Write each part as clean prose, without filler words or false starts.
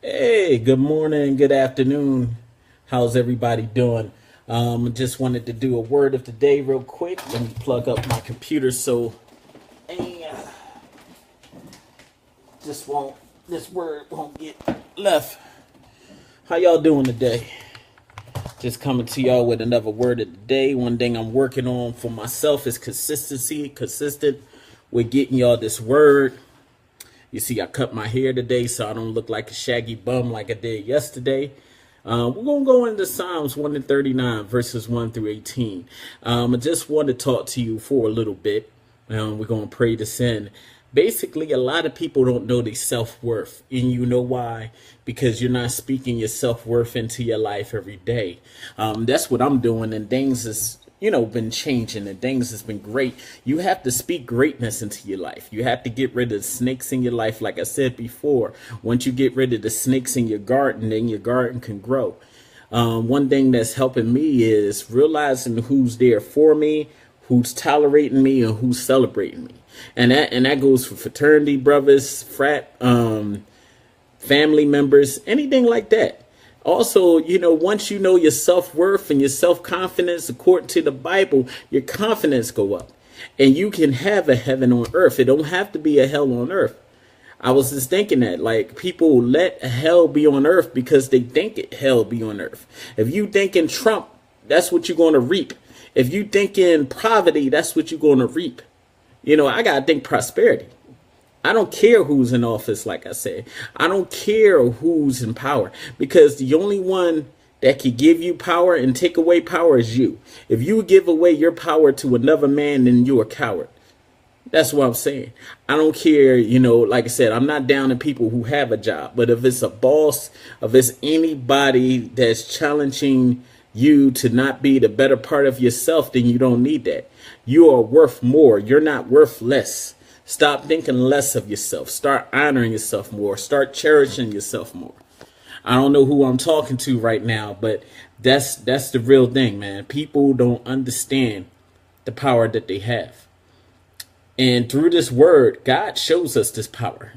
Hey, good morning, good afternoon. How's everybody doing? Just wanted to do a word of the day real quick. Let me plug up my computer so this won't this word won't get left. How y'all doing today? Just coming to y'all with another word of the day. One thing I'm working on for myself is consistency, consistent with getting y'all this word. You see, I cut my hair today so I don't look like a shaggy bum like I did yesterday. We're going to go into Psalms 139, verses 1 through 18. I just want to talk to you for a little bit. We're going to pray this in. Basically, a lot of people don't know their self-worth. And you know why? Because you're not speaking your self-worth into your life every day. That's what I'm doing, and things is been changing and things has been great. You have to speak greatness into your life. You have to get rid of the snakes in your life. Like I said before, once you get rid of the snakes in your garden, then your garden can grow. One thing that's helping me is realizing who's there for me, who's tolerating me, and who's celebrating me. And that goes for fraternity brothers, frat family members, anything like that. Also, once you know your self-worth and your self-confidence, according to the Bible, your confidence go up. And you can have a heaven on earth. It don't have to be a hell on earth. I was just thinking that, like, people let hell be on earth because they think hell be on earth. If you think in Trump, that's what you're going to reap. If you think in poverty, that's what you're going to reap. I got to think prosperity. I don't care who's in office, like I said. I don't care who's in power, because the only one that can give you power and take away power is you. If you give away your power to another man, then you're a coward. That's what I'm saying. I don't care, like I said, I'm not down to people who have a job. But if it's a boss, if it's anybody that's challenging you to not be the better part of yourself, then you don't need that. You are worth more. You're not worth less. Stop thinking less of yourself. Start honoring yourself more. Start cherishing yourself more. I don't know who I'm talking to right now, but that's the real thing, man. People don't understand the power that they have. And through this word, God shows us this power.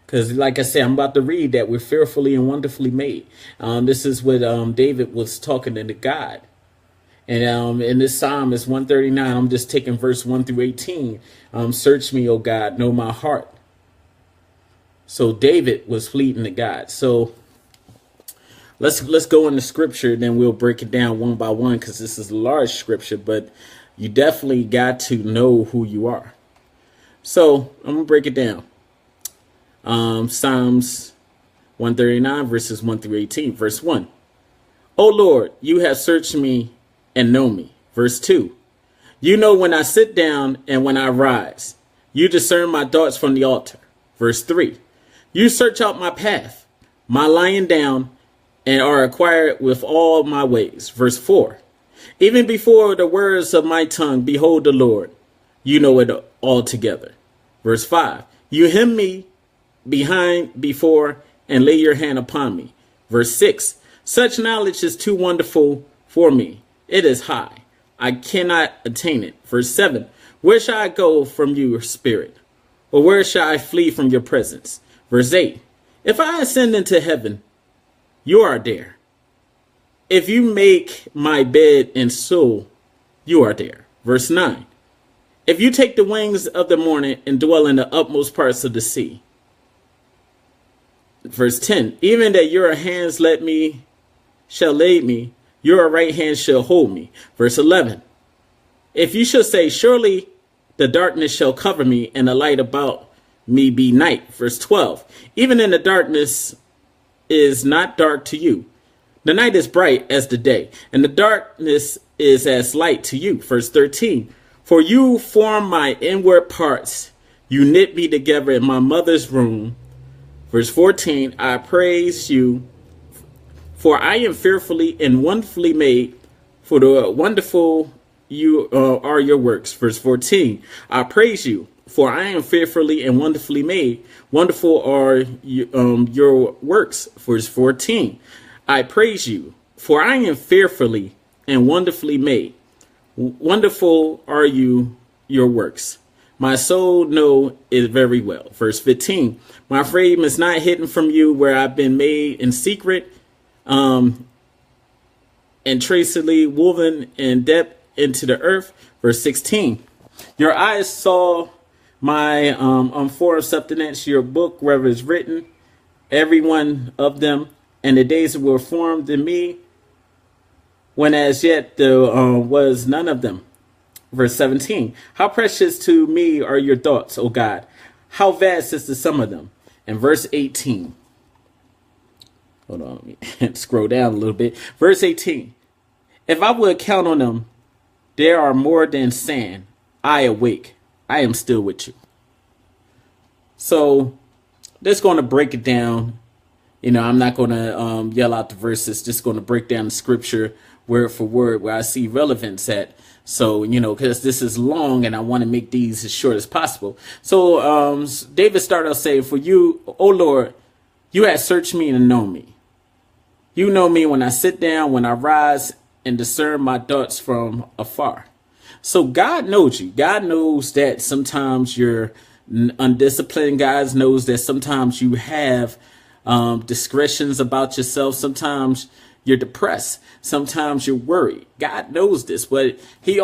Because like I said, I'm about to read that we're fearfully and wonderfully made. This is what David was talking to God. And in this Psalm is 139. I'm just taking verse 1 through 18. Search me, O God, know my heart. So David was pleading to God. So let's go into scripture, then we'll break it down one by one, because this is a large scripture, but you definitely got to know who you are. So I'm gonna break it down. Psalms 139, verses 1 through 18. Verse 1. O Lord, you have searched me and know me. Verse 2. You know when I sit down and when I rise. You discern my thoughts from the altar. Verse 3. You search out my path, my lying down, and are acquainted with all my ways. Verse 4. Even before the words of my tongue, behold the Lord. You know it altogether. Verse 5. You hem me behind, before, and lay your hand upon me. Verse 6. Such knowledge is too wonderful for me. It is high. I cannot attain it. Verse 7. Where shall I go from your spirit? Or where shall I flee from your presence? Verse 8. If I ascend into heaven, you are there. If you make my bed in Sheol, you are there. Verse 9. If you take the wings of the morning and dwell in the utmost parts of the sea. Verse 10. Even that your hands shall lead me, your right hand shall hold me. Verse 11. If you shall say, surely the darkness shall cover me, and the light about me be night. Verse 12. Even in the darkness is not dark to you. The night is bright as the day, and the darkness is as light to you. Verse 13. For you form my inward parts. You knit me together in my mother's womb. Verse 14. I praise you, for I am fearfully and wonderfully made. For the wonderful you are your works. Verse 14. I praise you, for I am fearfully and wonderfully made. Wonderful are your works. Verse 14. I praise you, for I am fearfully and wonderfully made. Wonderful are your works. My soul know it very well. Verse 15, my frame is not hidden from you, where I've been made in secret, and tracedly woven in depth into the earth. Verse 16, your eyes saw my unformed substance, your book wherever it's written, every one of them, and the days were formed in me, when as yet there was none of them. Verse 17, how precious to me are your thoughts, O God. How vast is the sum of them. And verse 18, hold on, let me scroll down a little bit. Verse 18, if I would count on them, there are more than sand. I awake. I am still with you. So just going to break it down. You know, I'm not going to yell out the verses, just going to break down the scripture word for word where I see relevance at. So, you know, because this is long and I want to make these as short as possible. So David started out saying, for you, O Lord, you have searched me and known me. You know me when I sit down, when I rise, and discern my thoughts from afar. So God knows you. God knows that sometimes you're undisciplined. God knows that sometimes you have discretions about yourself. Sometimes you're depressed. Sometimes you're worried. God knows this, but he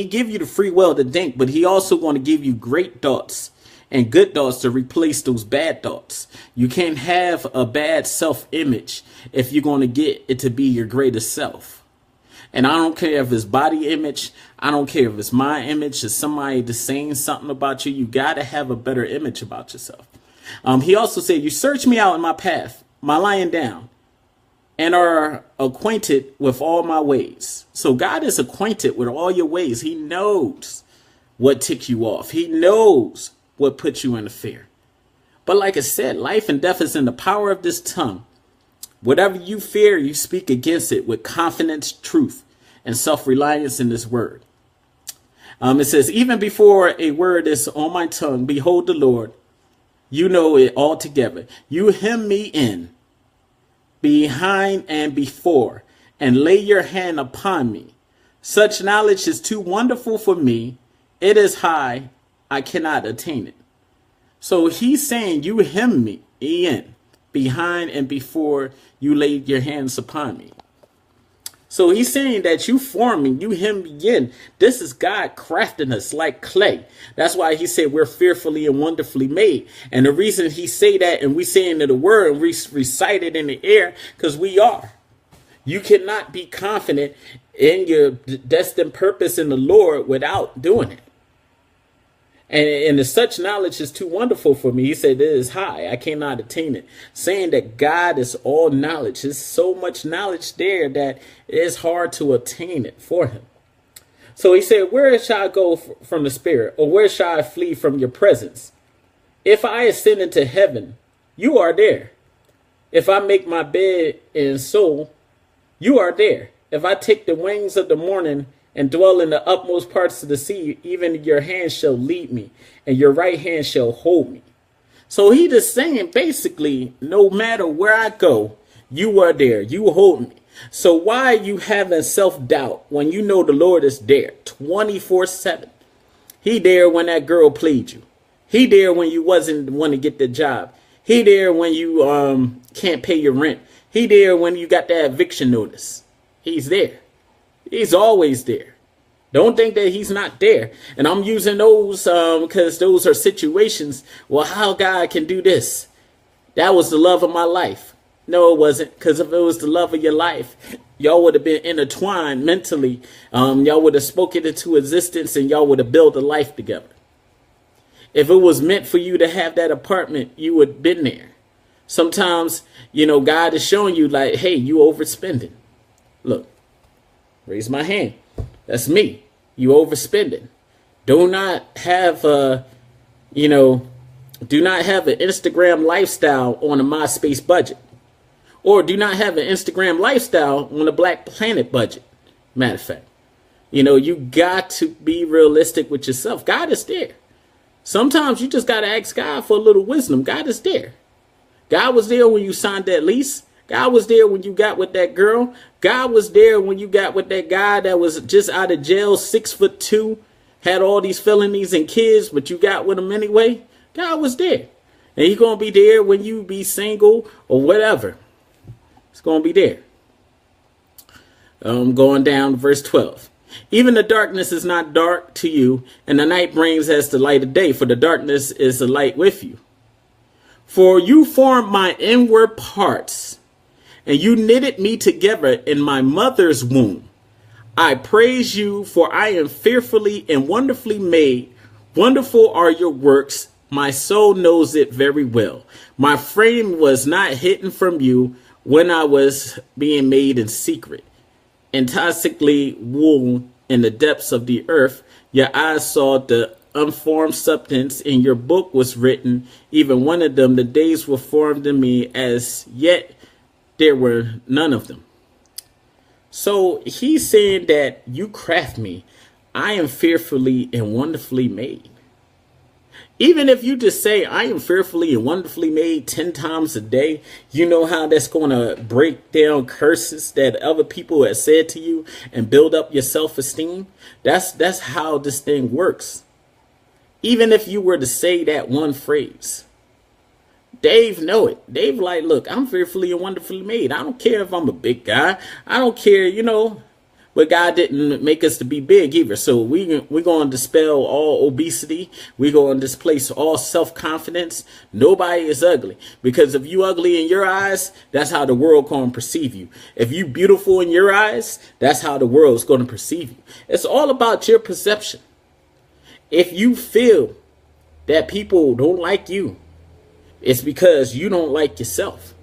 give you the free will to think, but he also want to give you great thoughts and good thoughts to replace those bad thoughts. You can't have a bad self-image if you're going to get it to be your greatest self. And I don't care if it's body image. I don't care if it's my image. Is somebody that's saying something about you. You got to have a better image about yourself. He also said, you search me out in my path, my lying down, and are acquainted with all my ways. So God is acquainted with all your ways. He knows what tick you off. He knows what puts you in a fear. But like I said, life and death is in the power of this tongue. Whatever you fear, you speak against it with confidence, truth, and self-reliance in this word. It says, even before a word is on my tongue, behold the Lord, you know it altogether. You hem me in, behind and before, and lay your hand upon me. Such knowledge is too wonderful for me. It is high. I cannot attain it. So he's saying you hem me in, behind and before you laid your hands upon me. So he's saying that you form me, you hem me in. This is God crafting us like clay. That's why he said we're fearfully and wonderfully made. And the reason he say that, and we say into the word and we recite it in the air, because we are. You cannot be confident in your destined purpose in the Lord without doing it. And such knowledge is too wonderful for me. He said, it is high. I cannot attain it. Saying that God is all knowledge. There's so much knowledge there that it is hard to attain it for him. So he said, where shall I go from the Spirit? Or where shall I flee from your presence? If I ascend into heaven, you are there. If I make my bed in Sheol, you are there. If I take the wings of the morning and dwell in the utmost parts of the sea, even your hand shall lead me, and your right hand shall hold me. So he just saying, basically, no matter where I go, you are there. You hold me. So why are you having self-doubt when you know the Lord is there 24/7? He there when that girl played you. He there when you wasn't want to get the job. He there when you can't pay your rent. He there when you got that eviction notice. He's there. He's always there. Don't think that he's not there. And I'm using those because those are situations. Well, how God can do this? That was the love of my life. No, it wasn't. Because if it was the love of your life, y'all would have been intertwined mentally. Y'all would have spoken into existence and y'all would have built a life together. If it was meant for you to have that apartment, you would have been there. Sometimes, you know, God is showing you like, hey, you overspending. Look. Raise my hand. That's me. You overspending. Do not have do not have an Instagram lifestyle on a MySpace budget. Or do not have an Instagram lifestyle on a Black Planet budget. Matter of fact, you got to be realistic with yourself. God is there. Sometimes you just got to ask God for a little wisdom. God is there. God was there when you signed that lease. God was there when you got with that girl. God was there when you got with that guy that was just out of jail, 6'2", had all these felonies and kids, but you got with them anyway, God was there. And he's going to be there when you be single or whatever. It's going to be there. Going down to verse 12. Even the darkness is not dark to you, and the night brings as the light of day, for the darkness is the light with you. For you formed my inward parts, and you knitted me together in my mother's womb. I praise you, for I am fearfully and wonderfully made. Wonderful are your works. My soul knows it very well. My frame was not hidden from you when I was being made in secret. Intoxically woven in the depths of the earth, your eyes saw the unformed substance, in your book was written, even one of them. The days were formed in me, as yet there were none of them. So he's saying that you craft me. I am fearfully and wonderfully made. Even if you just say, I am fearfully and wonderfully made 10 times a day, you know how that's going to break down curses that other people have said to you and build up your self-esteem. That's how this thing works. Even if you were to say that one phrase, Dave know it. Dave like, look, I'm fearfully and wonderfully made. I don't care if I'm a big guy. I don't care, but God didn't make us to be big either. So we're going to dispel all obesity. We're going to displace all self-confidence. Nobody is ugly, because if you ugly in your eyes, that's how the world going to perceive you. If you beautiful in your eyes, that's how the world's going to perceive you. It's all about your perception. If you feel that people don't like you, it's because you don't like yourself.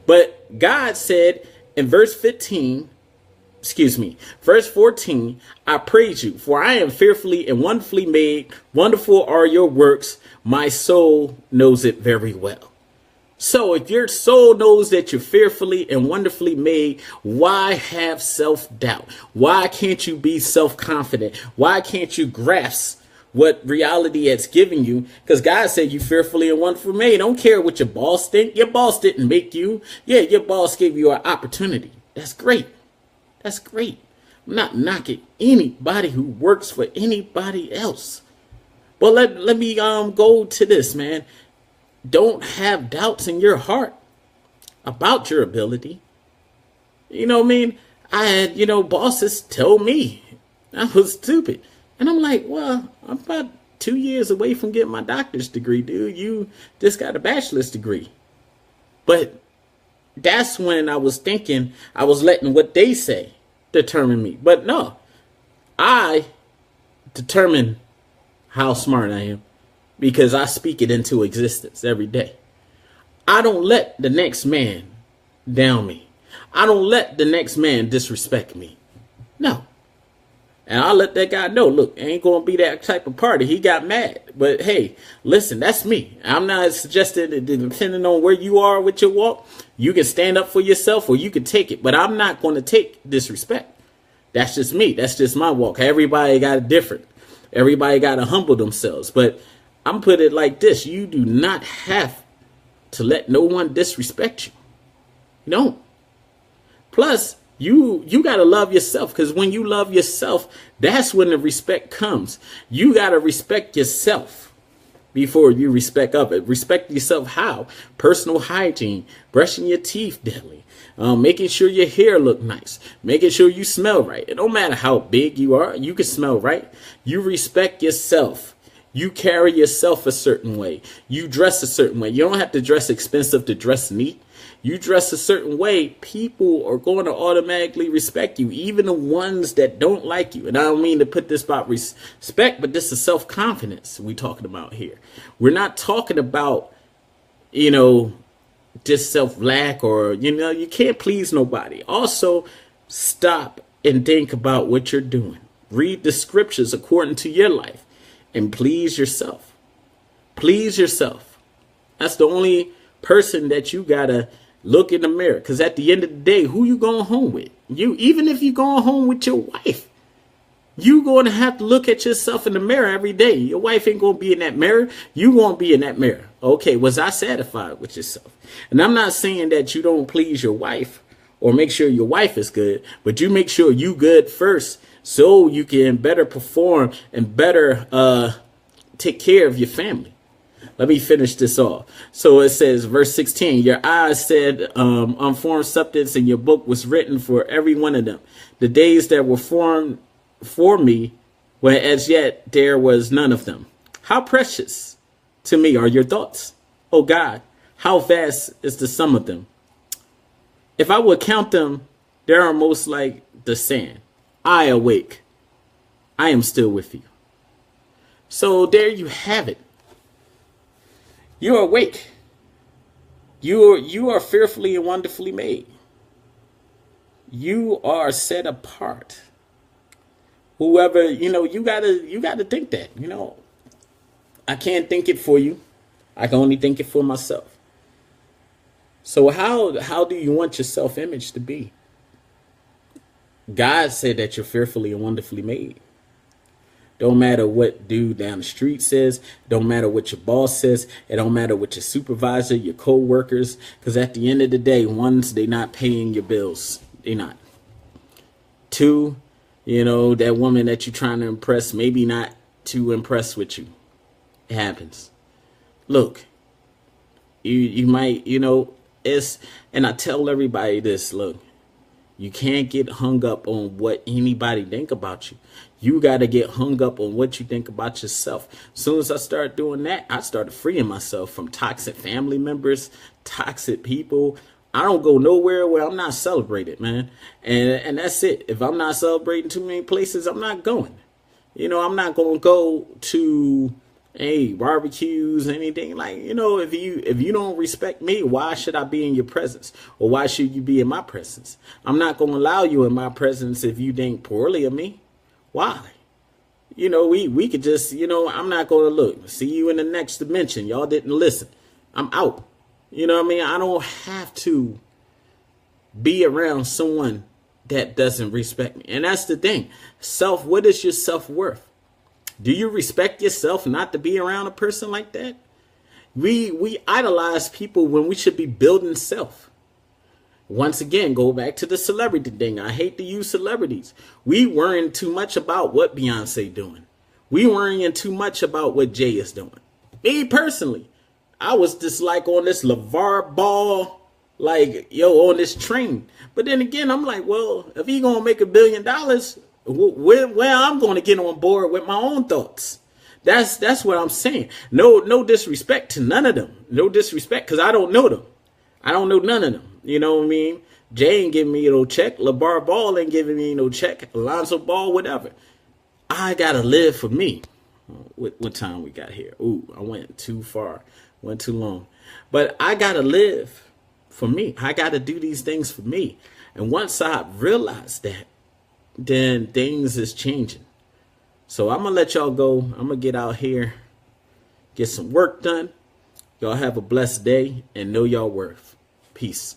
But God said in verse 14, I praise you, for I am fearfully and wonderfully made. Wonderful are your works. My soul knows it very well. So if your soul knows that you're fearfully and wonderfully made, why have self-doubt? Why can't you be self-confident? Why can't you grasp what reality has given you? Because God said you fearfully and wonderfully made. Don't care what your boss think. Your boss didn't make you. Yeah, your boss gave you an opportunity. That's great. That's great. I'm not knocking anybody who works for anybody else. But let me go to this, man. Don't have doubts in your heart about your ability. You know what I mean? I had, bosses tell me I was stupid. And I'm like, well, I'm about 2 years away from getting my doctor's degree, dude. You just got a bachelor's degree. But that's when I was thinking I was letting what they say determine me. But no, I determine how smart I am because I speak it into existence every day. I don't let the next man down me. I don't let the next man disrespect me. No. And I'll let that guy know, look, it ain't going to be that type of party. He got mad. But hey, listen, that's me. I'm not suggesting that depending on where you are with your walk, you can stand up for yourself or you can take it. But I'm not going to take disrespect. That's just me. That's just my walk. Everybody got it different. Everybody got to humble themselves. But I'm put it like this. You do not have to let no one disrespect you. You don't. Plus, you got to love yourself, because when you love yourself, that's when the respect comes. You got to respect yourself before you respect others. Respect yourself how? Personal hygiene, brushing your teeth daily, making sure your hair look nice, making sure you smell right. It don't matter how big you are. You can smell right. You respect yourself. You carry yourself a certain way. You dress a certain way. You don't have to dress expensive to dress neat. You dress a certain way, people are going to automatically respect you, even the ones that don't like you. And I don't mean to put this about respect, but this is self-confidence we're talking about here. We're not talking about, just self-lack or, you can't please nobody. Also, stop and think about what you're doing. Read the scriptures according to your life and please yourself. Please yourself. That's the only person that you got to look in the mirror, because at the end of the day, who you going home with? You, even if you going home with your wife, you going to have to look at yourself in the mirror every day. Your wife ain't going to be in that mirror. You going to be in that mirror. Okay, was I satisfied with yourself? And I'm not saying that you don't please your wife or make sure your wife is good, but you make sure you good first so you can better perform and better take care of your family. Let me finish this off. So it says, verse 16, your eyes said unformed substance, and your book was written for every one of them. The days that were formed for me, when as yet there was none of them. How precious to me are your thoughts, O God. How vast is the sum of them. If I would count them, they are most like the sand. I awake. I am still with you. So there you have it. You're awake. You are fearfully and wonderfully made. You are set apart. Whoever, you gotta think that, I can't think it for you. I can only think it for myself. So how do you want your self-image to be? God said that you're fearfully and wonderfully made. Don't matter what dude down the street says. Don't matter what your boss says. It don't matter what your supervisor, your co-workers. Because at the end of the day, one's, they not paying your bills. They not. Two, that woman that you're trying to impress, maybe not too impressed with you. It happens. Look, you might, and I tell everybody this, look, you can't get hung up on what anybody think about you. You got to get hung up on what you think about yourself. As soon as I started doing that, I started freeing myself from toxic family members, toxic people. I don't go nowhere where I'm not celebrated, man. And that's it. If I'm not celebrating too many places, I'm not going. I'm not going to go to barbecues, anything like, if you don't respect me, why should I be in your presence? Or why should you be in my presence? I'm not going to allow you in my presence if you think poorly of me. Why? We could just, I'm not going to look. See you in the next dimension. Y'all didn't listen. I'm out. I don't have to be around someone that doesn't respect me. And that's the thing. What is your self-worth? Do you respect yourself not to be around a person like that? We idolize people when we should be building self. Once again, go back to the celebrity thing. I hate to use celebrities. We worrying too much about what Beyonce doing. We worrying too much about what Jay is doing. Me personally, I was just like on this LeVar Ball, on this train. But then again, I'm like, well, if he gonna make $1 billion, where I'm going to get on board with my own thoughts. That's what I'm saying. No disrespect to none of them. No disrespect, because I don't know them. I don't know none of them. You know what I mean? Jay ain't giving me no check. LeVar Ball ain't giving me no check. Alonzo Ball, whatever. I got to live for me. What time we got here? Ooh, I went too far. Went too long. But I got to live for me. I got to do these things for me. And once I realize that, then things is changing. So I'm going to let y'all go. I'm going to get out here, get some work done. Y'all have a blessed day and know y'all worth. Peace.